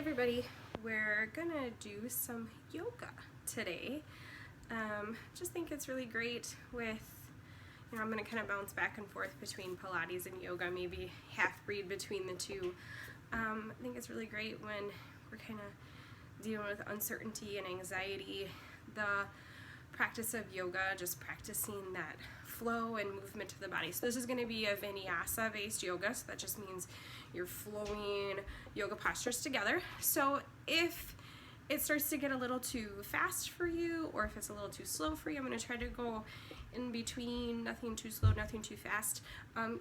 everybody, we're gonna do some yoga today. Just think it's really great with, I'm gonna kind of bounce back and forth between Pilates and yoga, maybe half breed between the two. I think it's really great when we're kind of dealing with uncertainty and anxiety. The practice of yoga, just practicing that flow and movement to the body. So this is going to be a Vinyasa based yoga, so that just means you're flowing yoga postures together. So if it starts to get a little too fast for you, or if it's a little too slow for you, I'm going to try to go in between, nothing too slow, nothing too fast.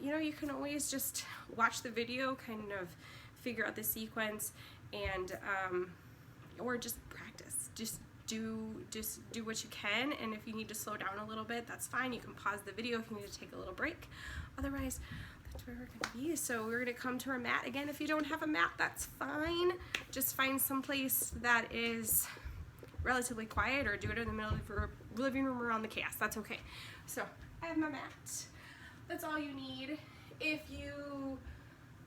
You can always just watch the video, kind of figure out the sequence, and or just practice. Just do what you can, and if you need to slow down a little bit, that's fine. You can pause the video if you need to take a little break. Otherwise, that's where we're going to be. So we're going to come to our mat. Again, if you don't have a mat, that's fine. Just find some place that is relatively quiet, or do it in the middle of your living room around the chaos. That's okay. So I have my mat. That's all you need. If you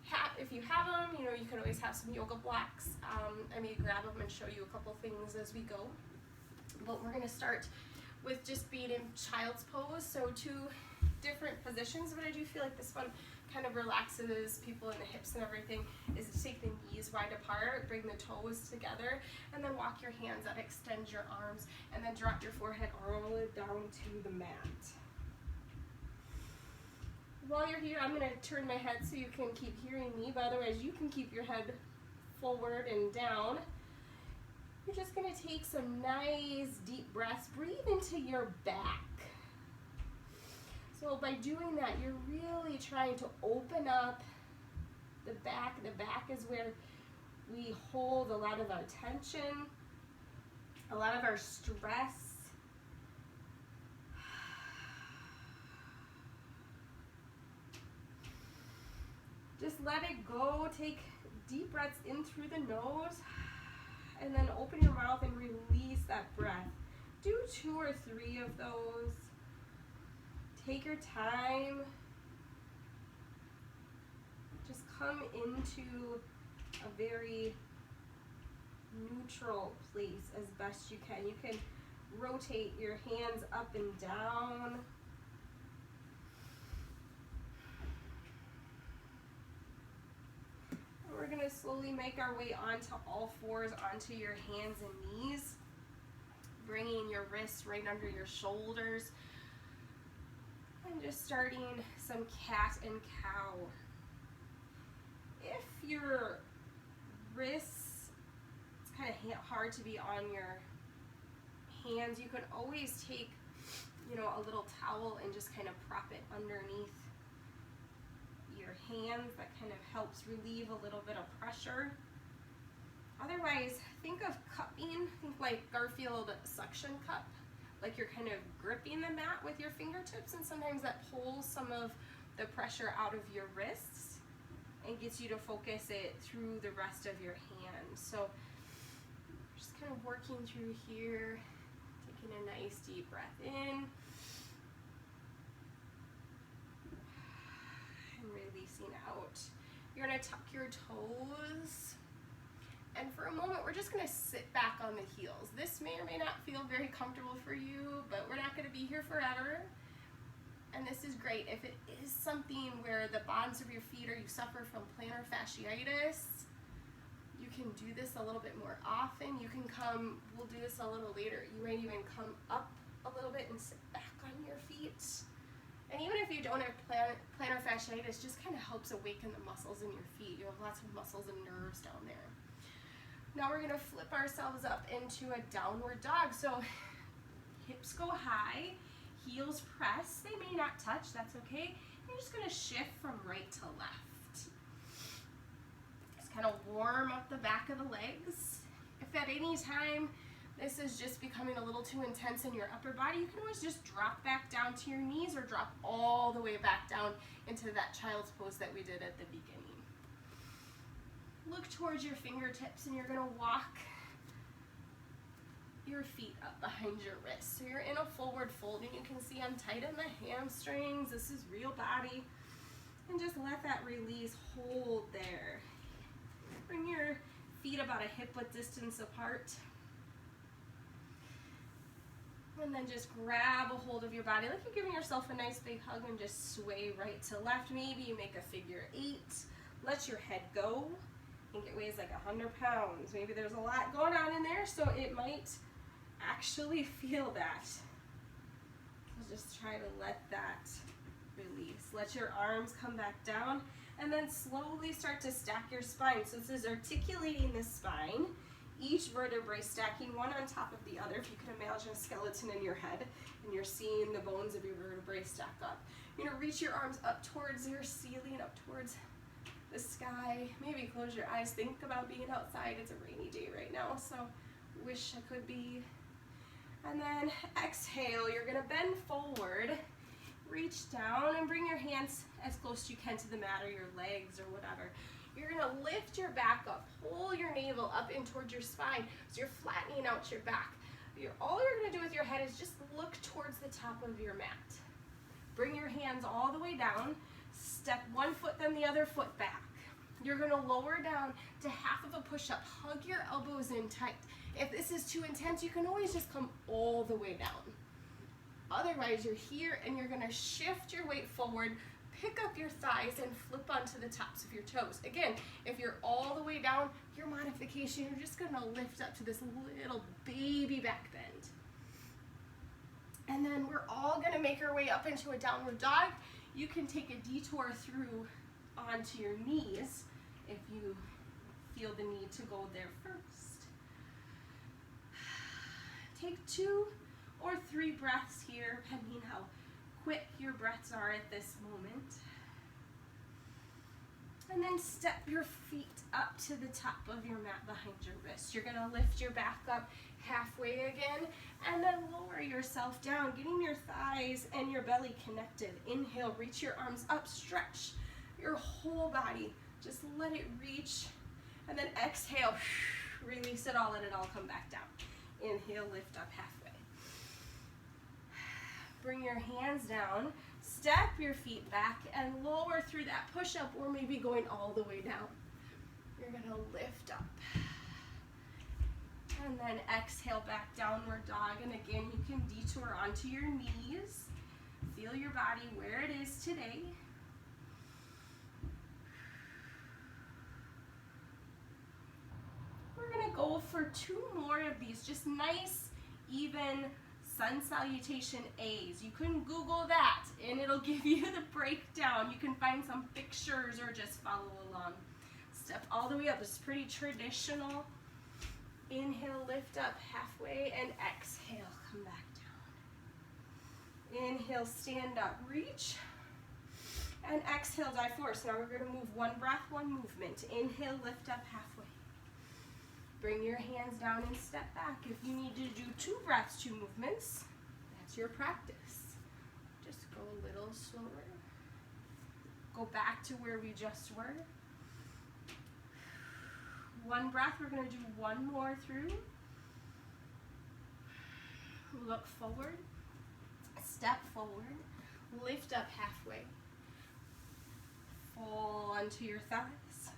have them, you can always have some yoga blocks. I may grab them and show you a couple things as we go. But we're going to start with just being in child's pose. So 2 different positions, but I do feel like this one kind of relaxes people in the hips and everything, is to take the knees wide apart, bring the toes together, and then walk your hands up, extend your arms, and then drop your forehead all the way down to the mat. While you're here, I'm going to turn my head so you can keep hearing me, but otherwise you can keep your head forward and down. You're just going to take some nice deep breaths. Breathe into your back. So by doing that, you're really trying to open up the back. The back is where we hold a lot of our tension, a lot of our stress. Just let it go. Take deep breaths in through the nose, and then open your mouth and release that breath. Do 2 or 3 of those. Take your time. Just come into a very neutral place as best you can. You can rotate your hands up and down. We're going to slowly make our way onto all fours, onto your hands and knees, bringing your wrists right under your shoulders, and just starting some cat and cow. If your wrists, it's kind of hard to be on your hands, you can always take, a little towel and just kind of prop it underneath your hands. That kind of helps relieve a little bit of pressure. Otherwise, think of cupping. Think like Garfield suction cup, like you're kind of gripping the mat with your fingertips, and sometimes that pulls some of the pressure out of your wrists and gets you to focus it through the rest of your hand. So just kind of working through here, taking a nice deep breath in, releasing out. You're going to tuck your toes, and for a moment we're just going to sit back on the heels. This may or may not feel very comfortable for you, but we're not going to be here forever, and this is great if it is something where the bottoms of your feet, or you suffer from plantar fasciitis. You can do this a little bit more often. You can we'll do this a little later, you might even come up a little bit and sit back on your feet. And even if you don't have plantar fasciitis, just kind of helps awaken the muscles in your feet. You have lots of muscles and nerves down there. Now we're going to flip ourselves up into a downward dog. So hips go high, heels press. They may not touch, that's okay. You're just going to shift from right to left. Just kind of warm up the back of the legs. If at any time this is just becoming a little too intense in your upper body, you can always just drop back down to your knees, or drop all the way back down into that child's pose that we did at the beginning. Look towards your fingertips, and you're going to walk your feet up behind your wrists. So you're in a forward fold, and you can see I'm tight in the hamstrings. This is real body. And just let that release hold there. Bring your feet feet about a hip width distance apart. And then just grab a hold of your body like you're giving yourself a nice big hug and just sway right to left. Maybe you make a figure 8. Let your head go. I think it weighs like 100 pounds. Maybe there's a lot going on in there, so it might actually feel that. So just try to let that release. Let your arms come back down and then slowly start to stack your spine. So this is articulating the spine. Each vertebrae stacking one on top of the other. If you can imagine a skeleton in your head and you're seeing the bones of your vertebrae stack up. You're gonna reach your arms up towards your ceiling, up towards the sky. Maybe close your eyes, think about being outside. It's a rainy day right now, so wish I could be. And then exhale, you're gonna bend forward, reach down and bring your hands as close as you can to the mat or your legs or whatever. You're gonna lift your back up, pull your navel up in towards your spine, so you're flattening out your back. All you're gonna do with your head is just look towards the top of your mat. Bring your hands all the way down, step one foot then the other foot back. You're gonna lower down to half of a push-up, hug your elbows in tight. If this is too intense, you can always just come all the way down. Otherwise, you're here and you're gonna shift your weight forward, pick up your thighs and flip onto the tops of your toes. Again, if you're all the way down, your modification, you're just gonna lift up to this little baby back bend. And then we're all gonna make our way up into a downward dog. You can take a detour through onto your knees if you feel the need to go there first. Take 2 or 3 breaths here, depending how quick your breaths are at this moment. And then step your feet up to the top of your mat behind your wrist. You're gonna lift your back up halfway again, and then lower yourself down, getting your thighs and your belly connected. Inhale, reach your arms up, stretch your whole body. Just let it reach, and then exhale, release it all, let it all come back down. Inhale, lift up halfway. Bring your hands down, step your feet back, and lower through that push-up, or maybe going all the way down. You're gonna lift up. And then exhale, back downward dog, and again, you can detour onto your knees. Feel your body where it is today. We're gonna go for 2 more of these, just nice, even sun salutation A's. You can Google that and it'll give you the breakdown. You can find some pictures or just follow along. Step all the way up. This is pretty traditional. Inhale, lift up halfway, and exhale, come back down. Inhale, stand up, reach, and exhale, dive forward. So now we're going to move 1 breath, 1 movement. Inhale, lift up halfway. Bring your hands down and step back. If you need to do 2 breaths, 2 movements, that's your practice. Just go a little slower. Go back to where we just were. 1 breath, we're going to do 1 more through. Look forward, step forward, lift up halfway. Fall onto your thighs,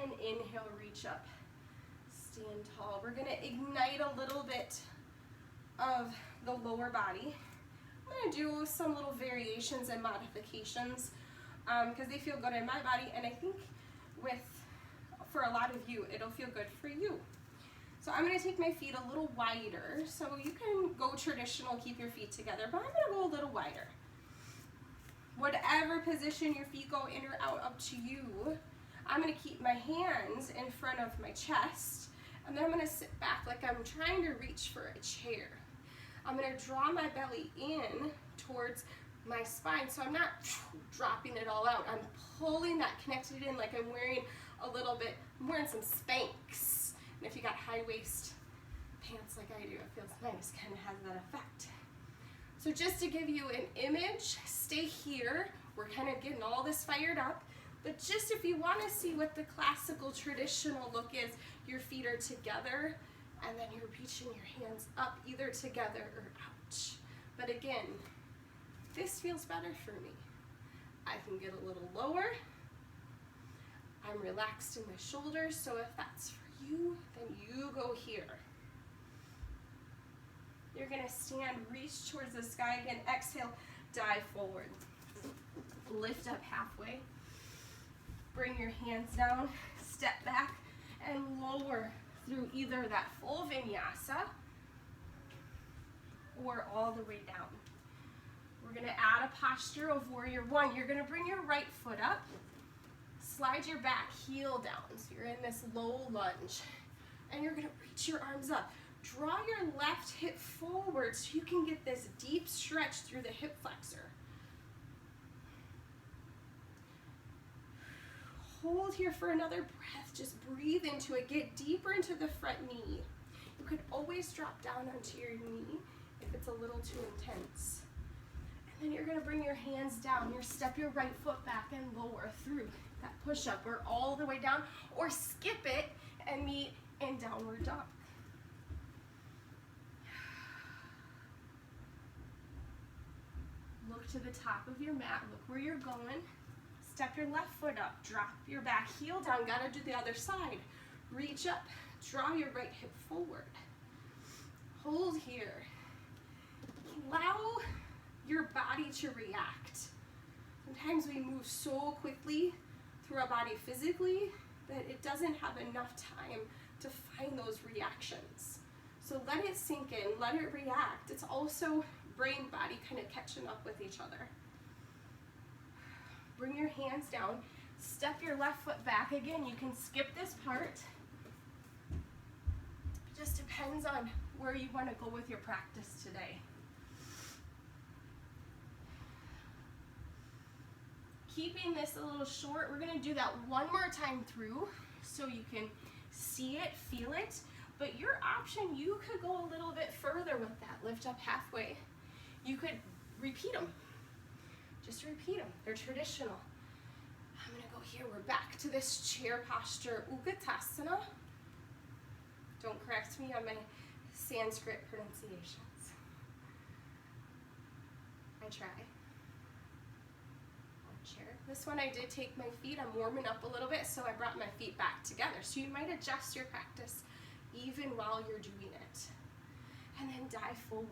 and inhale, reach up, stand tall. We're going to ignite a little bit of the lower body. I'm going to do some little variations and modifications because they feel good in my body, and I think for a lot of you, it'll feel good for you. So I'm going to take my feet a little wider. So you can go traditional, keep your feet together, but I'm going to go a little wider. Whatever position your feet go in or out, up to you. I'm going to keep my hands in front of my chest, and then I'm going to sit back like I'm trying to reach for a chair. I'm going to draw my belly in towards my spine, so I'm not dropping it all out. I'm pulling that connected in like I'm wearing a little bit, I'm wearing some Spanx. And if you got high waist pants like I do, it feels nice, kind of has that effect. So just to give you an image, stay here. We're kind of getting all this fired up. But just if you want to see what the classical traditional look is, your feet are together and then you're reaching your hands up either together or out. But again, this feels better for me. I can get a little lower. I'm relaxed in my shoulders, so if that's for you, then you go here. You're gonna stand, reach towards the sky again, exhale, dive forward. Lift up halfway. Bring your hands down, step back, and lower through either that full vinyasa or all the way down. We're gonna add a posture of warrior one. You're gonna bring your right foot up, slide your back heel down. So you're in this low lunge. And you're gonna reach your arms up. Draw your left hip forward so you can get this deep stretch through the hip flexor. Hold here for another breath. Just breathe into it. Get deeper into the front knee. You could always drop down onto your knee if it's a little too intense. And then you're gonna bring your hands down. You step your right foot back and lower through that push-up or all the way down, or skip it and meet in downward dog. Look to the top of your mat. Look where you're going. Step your left foot up. Drop your back heel down. Gotta do the other side. Reach up. Draw your right hip forward. Hold here. Allow your body to react. Sometimes we move so quickly through our body physically that it doesn't have enough time to find those reactions. So let it sink in, let it react. It's also brain, body kind of catching up with each other. Bring your hands down, step your left foot back. Again, you can skip this part. It just depends on where you want to go with your practice today. Keeping this a little short, we're gonna do that one more time through so you can see it, feel it, but your option, you could go a little bit further with that. Lift up halfway. You could repeat them. Just repeat them. They're traditional. I'm gonna go here. We're back to this chair posture, Utkatasana. Don't correct me on my Sanskrit pronunciations. I try. Chair. This one I did take my feet, I'm warming up a little bit, so I brought my feet back together. So you might adjust your practice even while you're doing it. And then dive forward.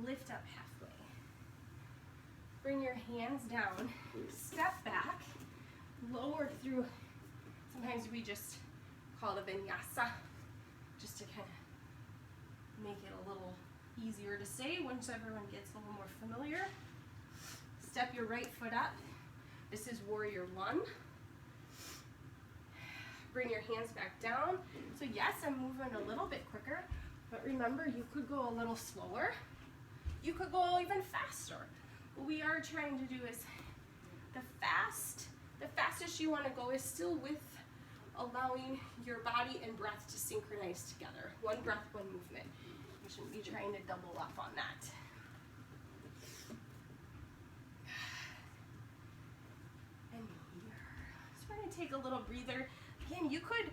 Lift up halfway. Bring your hands down, step back, lower through. Sometimes we just call it a vinyasa, just to kind of make it a little easier to say once everyone gets a little more familiar. Step your right foot up. This is warrior one. Bring your hands back down. So yes, I'm moving a little bit quicker, but remember, you could go a little slower. You could go even faster. What we are trying to do is the fastest you want to go is still with allowing your body and breath to synchronize together. One breath, one movement. You shouldn't be trying to double up on that. Take a little breather. Again, you could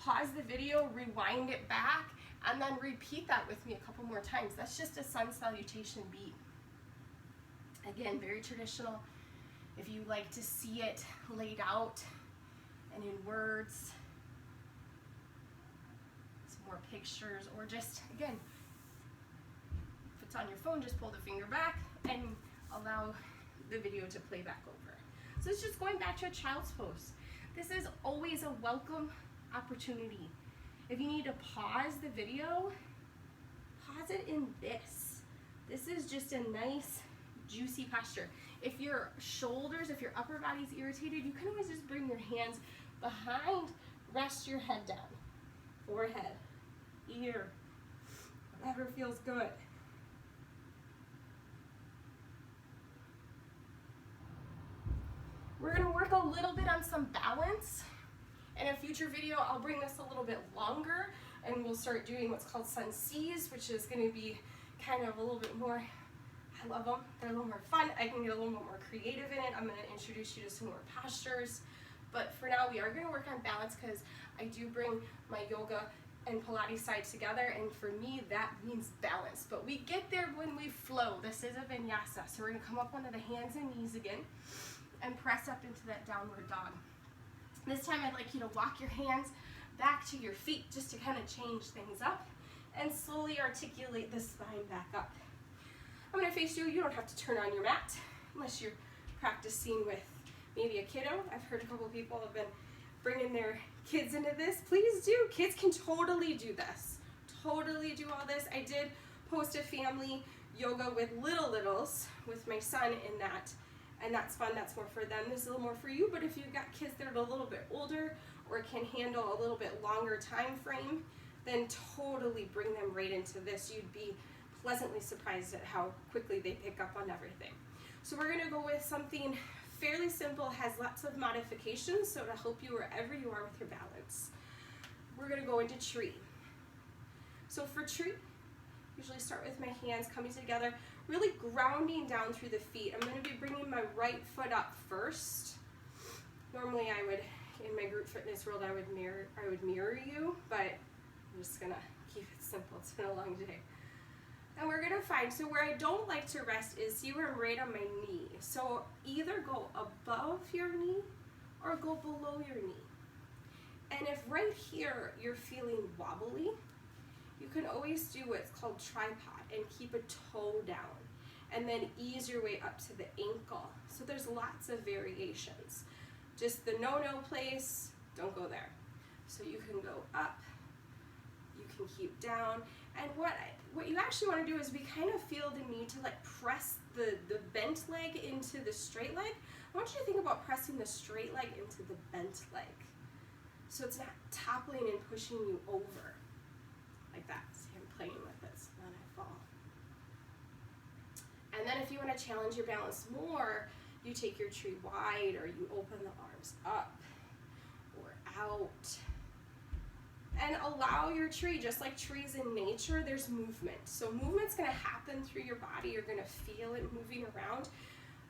pause the video, rewind it back, and then repeat that with me a couple more times. That's just a sun salutation beat. Again, very traditional. If you like to see it laid out and in words, some more pictures, or just, again, if it's on your phone, just pull the finger back and allow the video to play back over. So it's just going back to a child's pose. This is always a welcome opportunity. If you need to pause the video, pause it in this. This is just a nice, juicy posture. If your shoulders, if your upper body's irritated, you can always just bring your hands behind, rest your head down. Forehead, ear, whatever feels good. We're gonna work a little bit on some balance. In a future video, I'll bring this a little bit longer and we'll start doing what's called sun Cs, which is gonna be kind of a little bit more, I love them, they're a little more fun. I can get a little bit more creative in it. I'm gonna introduce you to some more postures. But for now, we are gonna work on balance because I do bring my yoga and Pilates side together, and for me, that means balance. But we get there when we flow. This is a vinyasa. So we're gonna come up onto the hands and knees again and press up into that downward dog. This time I'd like you to walk your hands back to your feet just to kind of change things up and slowly articulate the spine back up. I'm going to face you. You don't have to turn on your mat unless you're practicing with maybe a kiddo. I've heard a couple people have been bringing their kids into this. Please do. Kids can totally do this. Totally do all this. I did post a family yoga with littles with my son in that, and that's fun. That's more for them. This is a little more for you, but if you've got kids that are a little bit older or can handle a little bit longer time frame, then totally bring them right into this. You'd be pleasantly surprised at how quickly they pick up on everything. So we're going to go with something fairly simple, has lots of modifications, so to help you wherever you are with your balance. We're going to go into tree. So for tree, usually start with my hands coming together, really grounding down through the feet. I'm going to be bringing my right foot up first. Normally I would, in my group fitness world, I would mirror you, but I'm just going to keep it simple. It's been a long day. And we're going to find, so where I don't like to rest is, see where I'm right on my knee. So either go above your knee or go below your knee. And if right here you're feeling wobbly, you can always do what's called tripod and keep a toe down and then ease your way up to the ankle. So there's lots of variations. Just the no-no place, don't go there. So you can go up, you can keep down, and what you actually want to do is we kind of feel the need to like press the bent leg into the straight leg. I want you to think about pressing the straight leg into the bent leg. So it's not toppling and pushing you over like that. See, I'm playing with it, so then I fall. And then if you want to challenge your balance more, you take your tree wide, or you open the arms up or out. And allow your tree, just like trees in nature, there's movement. So movement's going to happen through your body. You're going to feel it moving around.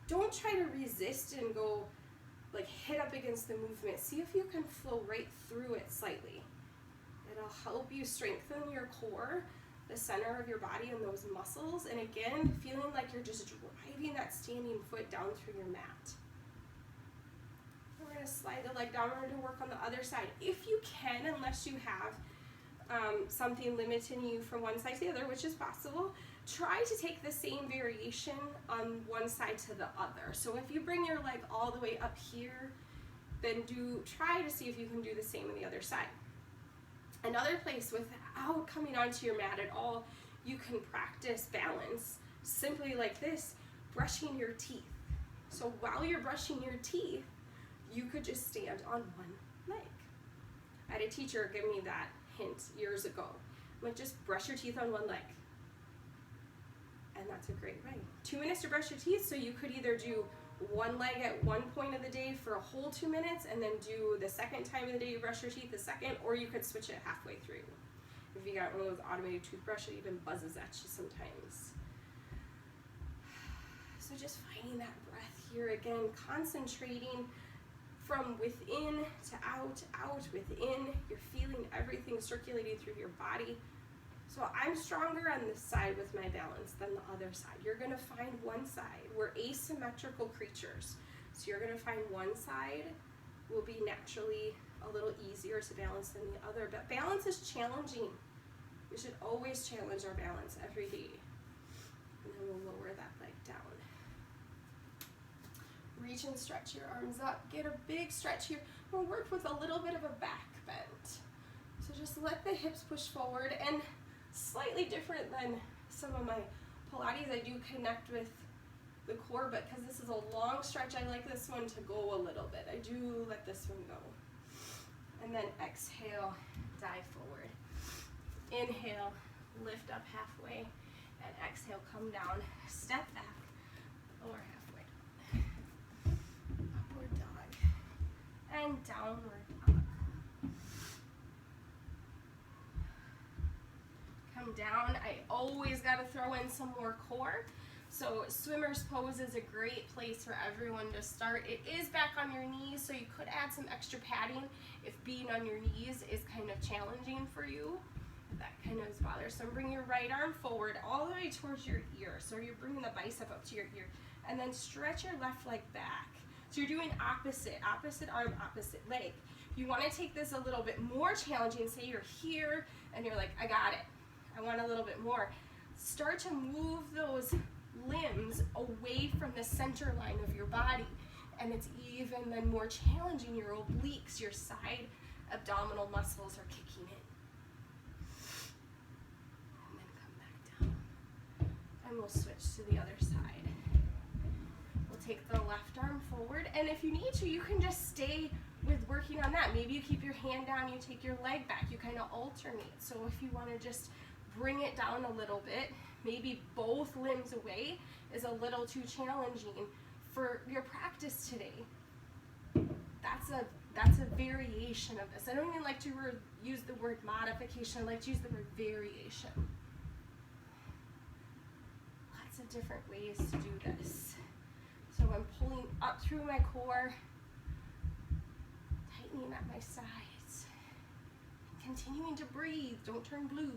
Don't try to resist and go like hit up against the movement. See if you can flow right through it slightly. It'll help you strengthen your core, the center of your body, and those muscles. And again, feeling like you're just driving that standing foot down through your mat. We're going to slide the leg down. We're going to work on the other side. If you can, unless you have something limiting you from one side to the other, which is possible, try to take the same variation on one side to the other. So if you bring your leg all the way up here, then try to see if you can do the same on the other side. Another place, without coming onto your mat at all, you can practice balance simply like this, brushing your teeth. So while you're brushing your teeth, you could just stand on one leg. I had a teacher give me that hint years ago. I'm like, just brush your teeth on one leg. And that's a great way. 2 minutes to brush your teeth, so you could either do one leg at one point of the day for a whole 2 minutes, and then do the second time of the day you brush your teeth the second, or you could switch it halfway through. If you got one of those automated toothbrushes, it even buzzes at you sometimes. So just finding that breath here again, concentrating from within to out, out, within. You're feeling everything circulating through your body. So I'm stronger on this side with my balance than the other side. You're going to find one side. We're asymmetrical creatures. So you're going to find one side will be naturally a little easier to balance than the other. But balance is challenging. We should always challenge our balance every day. And then we'll lower that leg down. Reach and stretch your arms up. Get a big stretch here. We'll work with a little bit of a back bend. So just let the hips push forward, and slightly different than some of my Pilates, I do connect with the core, but because this is a long stretch, I like this one to go a little bit. I do let this one go. And then exhale, dive forward. Inhale, lift up halfway, and exhale, come down, step back, lower halfway. Upward dog, and downward dog. Come down. I always got to throw in some more core. So swimmer's pose is a great place for everyone to start. It is back on your knees, so you could add some extra padding if being on your knees is kind of challenging for you. If that kind of is bothersome. Bring your right arm forward all the way towards your ear. So you're bringing the bicep up to your ear. And then stretch your left leg back. So you're doing opposite arm, opposite leg. If you want to take this a little bit more challenging, say you're here and you're like, I got it, I want a little bit more, start to move those limbs away from the center line of your body. And it's even then more challenging. Your obliques, your side abdominal muscles are kicking in. And then come back down. And we'll switch to the other side. We'll take the left arm forward. And if you need to, you can just stay with working on that. Maybe you keep your hand down, you take your leg back, you kind of alternate. So if you want to just bring it down a little bit, maybe both limbs away is a little too challenging for your practice today. That's a variation of this. I don't even like to use the word modification. I like to use the word variation. Lots of different ways to do this. So I'm pulling up through my core, tightening at my sides, continuing to breathe. Don't turn blue.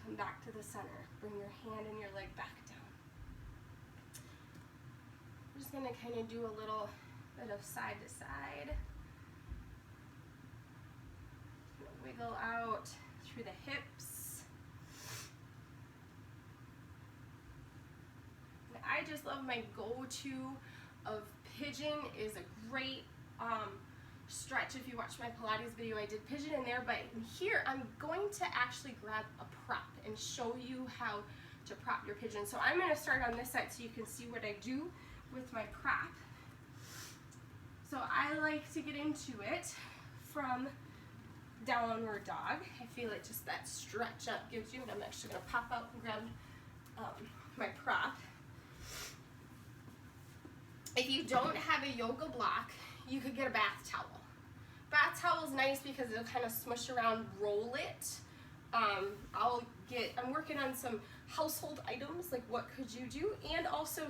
Come back to the center. Bring your hand and your leg back down. I'm just going to kind of do a little bit of side to side. Wiggle out through the hips. And I just love my go-to of pigeon is a great stretch. If you watch my Pilates video, I did pigeon in there, but here I'm going to actually grab a prop and show you how to prop your pigeon. So I'm going to start on this side so you can see what I do with my prop. So I like to get into it from downward dog. I feel like just that stretch up gives you, and I'm actually going to pop out and grab my prop. If you don't have a yoga block, you could get a bath towel. Bath towel is nice because it'll kind of smush around, roll it. I'm working on some household items, like what could you do, and also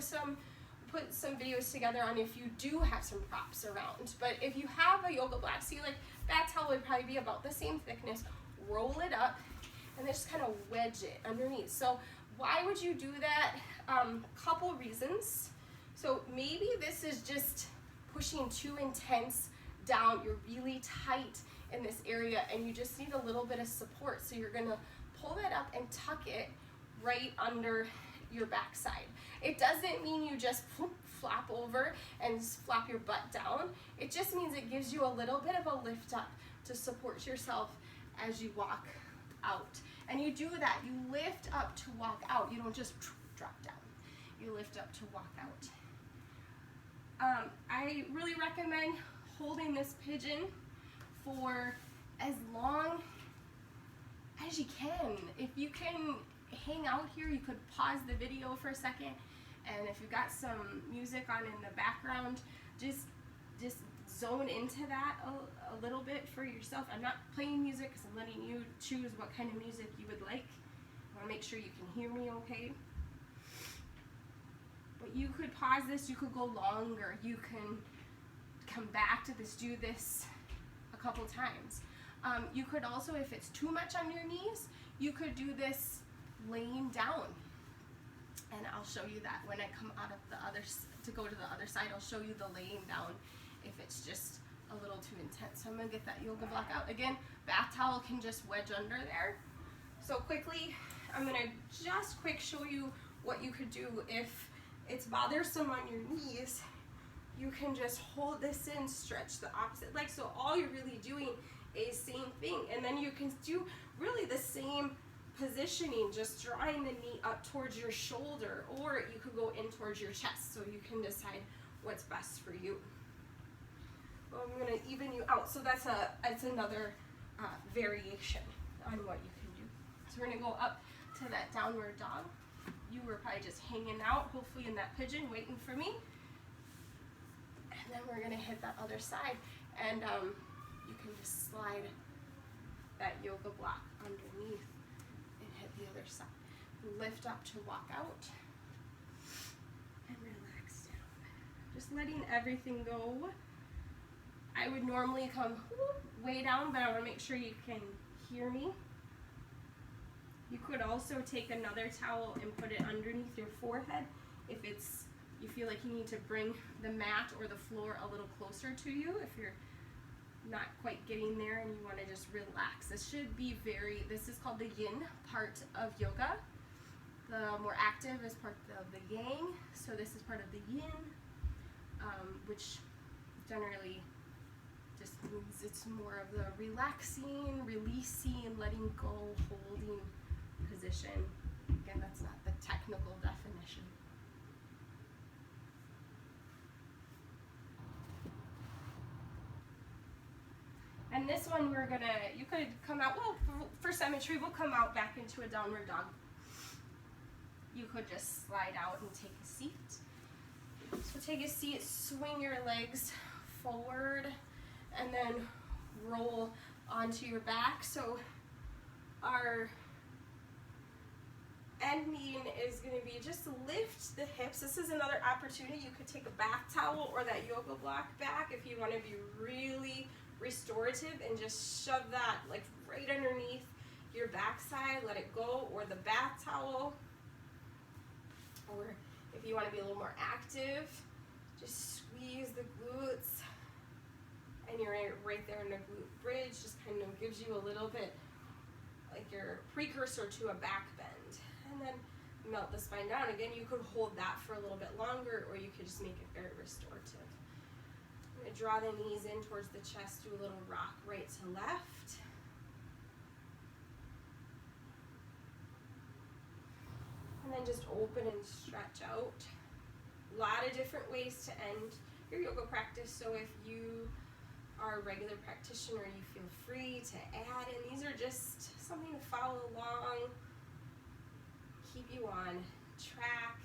put some videos together on if you do have some props around. But if you have a yoga block, see, like bath towel would probably be about the same thickness, roll it up, and then just kind of wedge it underneath. So why would you do that? Couple reasons. So maybe this is just pushing too intense down, you're really tight in this area and you just need a little bit of support. So you're gonna pull that up and tuck it right under your backside. It doesn't mean you just flop over and flop your butt down. It just means it gives you a little bit of a lift up to support yourself as you walk out. And you do that, you lift up to walk out. You don't just drop down. You lift up to walk out. I really recommend holding this pigeon for as long as you can. If you can hang out here, you could pause the video for a second, and if you've got some music on in the background, just zone into that a little bit for yourself. I'm not playing music because I'm letting you choose what kind of music you would like. I want to make sure you can hear me okay. But you could pause this, you could go longer, you can come back to this, do this a couple times. You could also, if it's too much on your knees, you could do this laying down. And I'll show you that when I come out of to go to the other side. I'll show you the laying down if it's just a little too intense. So I'm gonna get that yoga block out. Again, bath towel can just wedge under there. So quickly, I'm gonna just quick show you what you could do if it's bothersome on your knees. You can just hold this in, stretch the opposite leg. So all you're really doing is same thing. And then you can do really the same positioning, just drawing the knee up towards your shoulder, or you could go in towards your chest. So you can decide what's best for you. Well, I'm gonna even you out. So that's another variation on what you can do. So we're gonna go up to that downward dog. You were probably just hanging out, hopefully in that pigeon, waiting for me. And then we're gonna hit that other side, and you can just slide that yoga block underneath and hit the other side. Lift up to walk out and relax down. Just letting everything go. I would normally come way down, but I want to make sure you can hear me. You could also take another towel and put it underneath your forehead if it's you feel like you need to bring the mat or the floor a little closer to you if you're not quite getting there and you want to just relax. This is called the yin part of yoga. The more active is part of the yang, so this is part of the yin, which generally just means it's more of the relaxing, releasing, letting go, holding position. Again, that's not the technical definition. And this one you could come out, well, for symmetry, we'll come out back into a downward dog. You could just slide out and take a seat. So take a seat, swing your legs forward, and then roll onto your back. So our ending is going to be just lift the hips. This is another opportunity. You could take a bath towel or that yoga block back if you want to be really restorative and just shove that like right underneath your backside, let it go, or the bath towel. Or if you want to be a little more active, just squeeze the glutes, and you're right there in the glute bridge. Just kind of gives you a little bit like your precursor to a back bend, and then melt the spine down. Again, you could hold that for a little bit longer, or you could just make it very restorative. I'm going to draw the knees in towards the chest, do a little rock right to left. And then just open and stretch out. A lot of different ways to end your yoga practice, so if you are a regular practitioner, you feel free to add in. These are just something to follow along, keep you on track,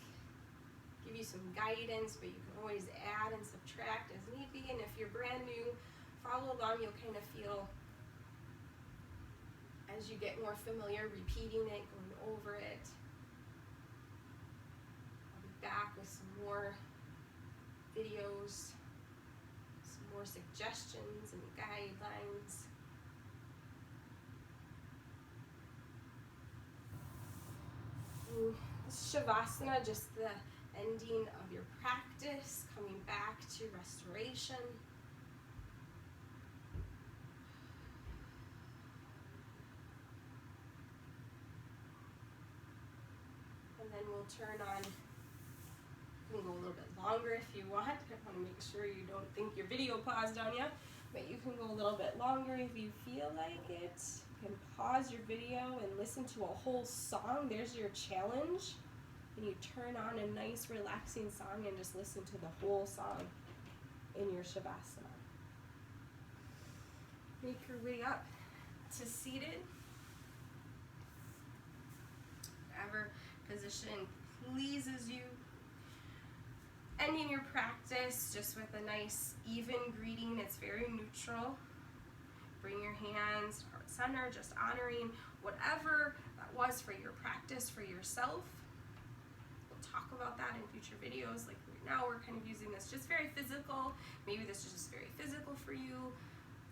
give you some guidance, but you can always add and subtract as need be. And if you're brand new, follow along. You'll kind of feel, as you get more familiar, repeating it, going over it. I'll be back with some more videos, some more suggestions and guidelines. And this Shavasana, just the ending of your practice, coming back to restoration. And then we'll turn on, you can go a little bit longer if you want. I want to make sure you don't think your video paused on you, but you can go a little bit longer if you feel like it. You can pause your video and listen to a whole song. There's your challenge. And you turn on a nice relaxing song and just listen to the whole song in your Shavasana. Make your way up to seated. Whatever position pleases you. Ending your practice just with a nice even greeting. It's very neutral. Bring your hands heart center, just honoring whatever that was for your practice, for yourself. Talk about that in future videos. Like right now we're kind of using this just very physical. Maybe this is just very physical for you.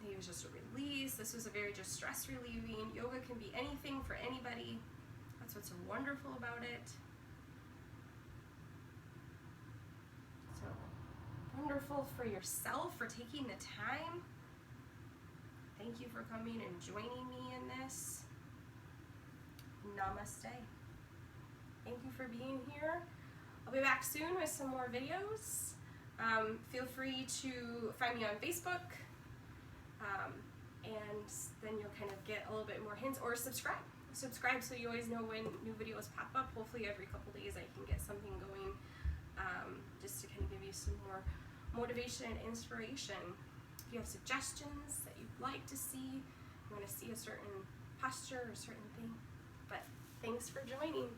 Maybe it was just a release. This was a very just stress relieving. Yoga can be anything for anybody. That's what's so wonderful about it. So wonderful for yourself for taking the time. Thank you for coming and joining me in this. Namaste. Thank you for being here. I'll be back soon with some more videos. Feel free to find me on Facebook, and then you'll kind of get a little bit more hints, or subscribe. Subscribe so you always know when new videos pop up. Hopefully every couple days I can get something going, just to kind of give you some more motivation and inspiration. If you have suggestions that you'd like to see, you want to see a certain posture or a certain thing. But thanks for joining.